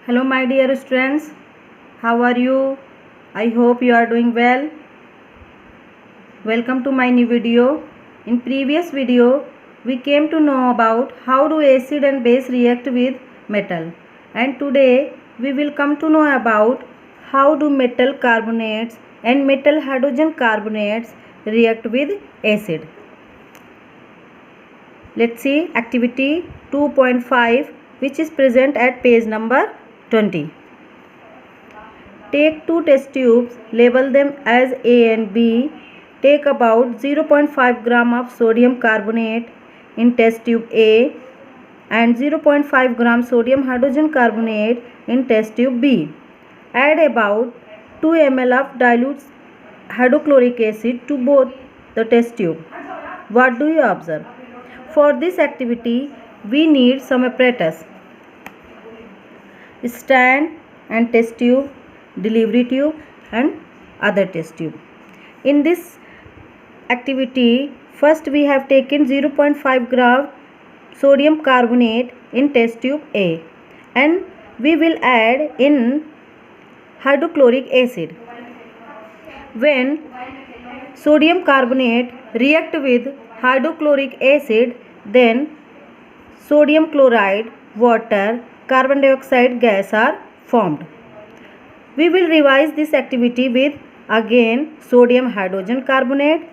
Hello my dear students, how are you? I hope you are doing well. Welcome to my new video. In previous video we came to know about how do acid and base react with metal, and today we will come to know about how do metal carbonates and metal hydrogen carbonates react with acid. Let's see activity 2.5 which is present at page number 20. Take two test tubes, label them as A and B. Take about 0.5 gram of sodium carbonate in test tube A and 0.5 gram sodium hydrogen carbonate in test tube B. Add about 2 ml of dilute hydrochloric acid to both the test tube. What do you observe? For this activity, we need some apparatus: stand and test tube, delivery tube and other test tube. In this activity, first we have taken 0.5 gram sodium carbonate in test tube A and we will add in hydrochloric acid. When sodium carbonate react with hydrochloric acid, then sodium chloride, water, carbon dioxide gas are formed. We will revise this activity with again sodium hydrogen carbonate,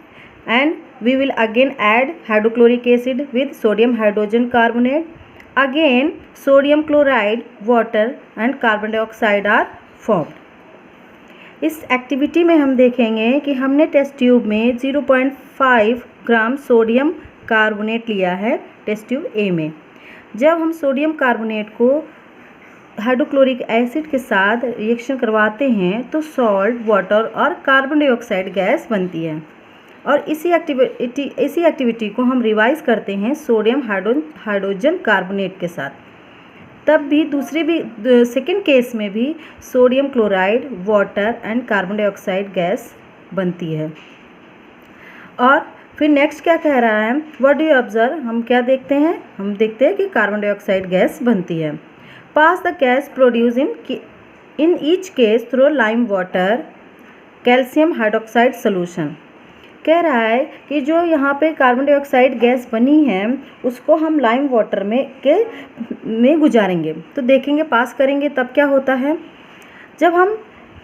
and we will again add hydrochloric acid with sodium hydrogen carbonate. Again sodium chloride, water and carbon dioxide are formed. इस activity में हम देखेंगे कि हमने test tube में 0.5 gram sodium carbonate लिया है test tube ए में. जब हम सोडियम कार्बोनेट को हाइड्रोक्लोरिक एसिड के साथ रिएक्शन करवाते हैं तो सॉल्ट, वाटर और कार्बन डाइऑक्साइड गैस बनती है. और इसी एक्टिविटी को हम रिवाइज करते हैं सोडियम हाइड्रोजन कार्बोनेट के साथ. तब भी सेकेंड केस में भी sodium chloride, water and carbon dioxide gas बनती है. और फिर नेक्स्ट क्या कह रहा है, व्हाट डू यू ऑब्जर्व? हम क्या देखते हैं? हम देखते हैं कि कार्बन डाइऑक्साइड गैस बनती है. Pass the gas produce in each case through lime water calcium hydroxide solution. कह रहा है कि जो यहाँ पे कार्बन डाइऑक्साइड गैस बनी है उसको हम लाइम वाटर में गुजारेंगे. तो देखेंगे, पास करेंगे तब क्या होता है. जब हम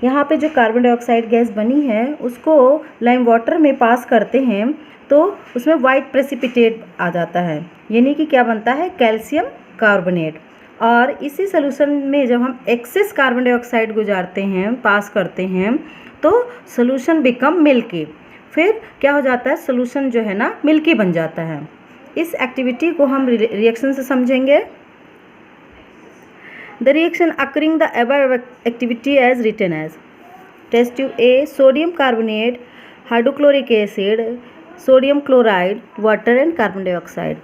यहाँ पे जो कार्बन डाइऑक्साइड गैस बनी है उसको लाइम वाटर में पास करते हैं तो उसमें वाइट प्रेसिपिटेट आ जाता है, यानी कि क्या बनता है? Calcium carbonate. और इसी सोल्यूशन में जब हम एक्सेस कार्बन डाइऑक्साइड गुजारते हैं, पास करते हैं, तो सोल्यूशन बिकम मिल्की. फिर क्या हो जाता है? सोल्यूशन जो है ना मिल्की बन जाता है. इस एक्टिविटी को हम रिएक्शन से समझेंगे. The reaction occurring the above activity as written as test tube A sodium carbonate, hydrochloric acid, sodium chloride, water and carbon dioxide.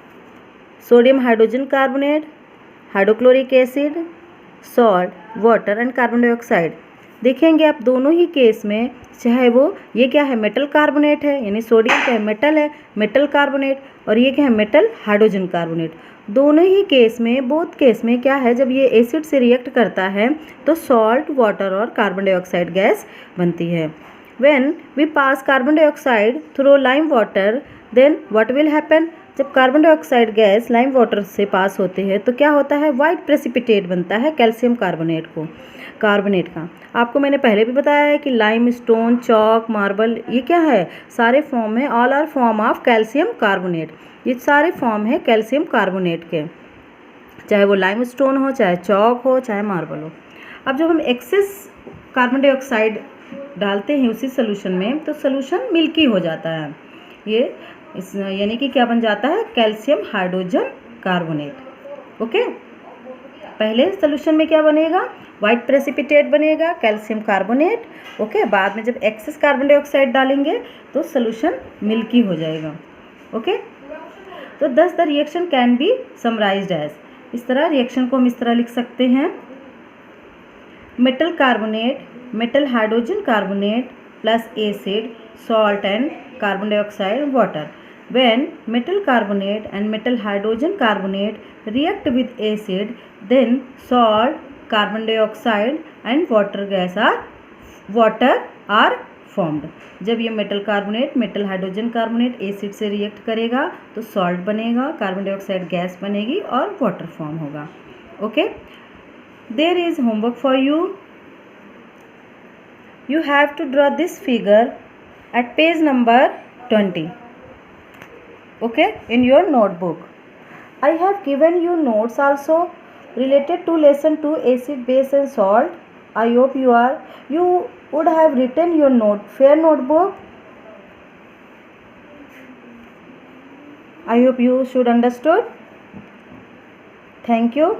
Sodium hydrogen carbonate, hydrochloric acid, salt, water and carbon dioxide. देखेंगे आप दोनों ही case में, चाहे वो ये क्या है, metal carbonate है, यानी सोडियम क्या है, मेटल है, मेटल कार्बोनेट, और ये क्या है, मेटल हाइड्रोजन कार्बोनेट. दोनों ही केस में, बोथ केस में क्या है, जब ये एसिड से रिएक्ट करता है तो सॉल्ट, वाटर और कार्बन डाइऑक्साइड गैस बनती है. When we pass carbon dioxide through lime water then what will happen? जब carbon dioxide gas lime water से पास होते हैं तो क्या होता है? वाइट प्रेसिपिटेट बनता है कैल्शियम कार्बोनेट का. आपको मैंने पहले भी बताया है कि लाइम स्टोन, चॉक, मार्बल, ये क्या है, सारे फॉर्म है, all are form of calcium carbonate. ये सारे फॉर्म है कैल्शियम कार्बोनेट के, चाहे वो लाइम स्टोन हो, चाहे चॉक हो, चाहे मार्बल हो. अब जब हम एक्सेस कार्बन डाइऑक्साइड डालते हैं उसी सोल्यूशन में तो सोल्यूशन मिल्की हो जाता है. ये यानी कि क्या बन जाता है? Calcium hydrogen carbonate. ओके, पहले सोल्यूशन में क्या बनेगा? वाइट प्रेसिपिटेट बनेगा, कैल्शियम कार्बोनेट. ओके, बाद में जब एक्सेस कार्बन डाइऑक्साइड डालेंगे तो सोल्यूशन मिल्की हो जाएगा. ओके, तो thus the reaction can be summarized as, इस तरह रिएक्शन को हम इस तरह लिख सकते हैं: metal carbonate, metal hydrogen carbonate plus acid, salt and carbon dioxide, water. When metal carbonate and metal hydrogen carbonate react with acid, then salt, carbon dioxide and water are formed. जब ये metal carbonate metal hydrogen carbonate acid से react करेगा तो salt बनेगा, carbon dioxide gas बनेगी और water form होगा. Okay, there is homework for you. You have to draw this figure at page number 20. Okay, in your notebook. I have given you notes also related to lesson 2 acid, base and salt. I hope you would have written your fair notebook. I hope you should understood. Thank you.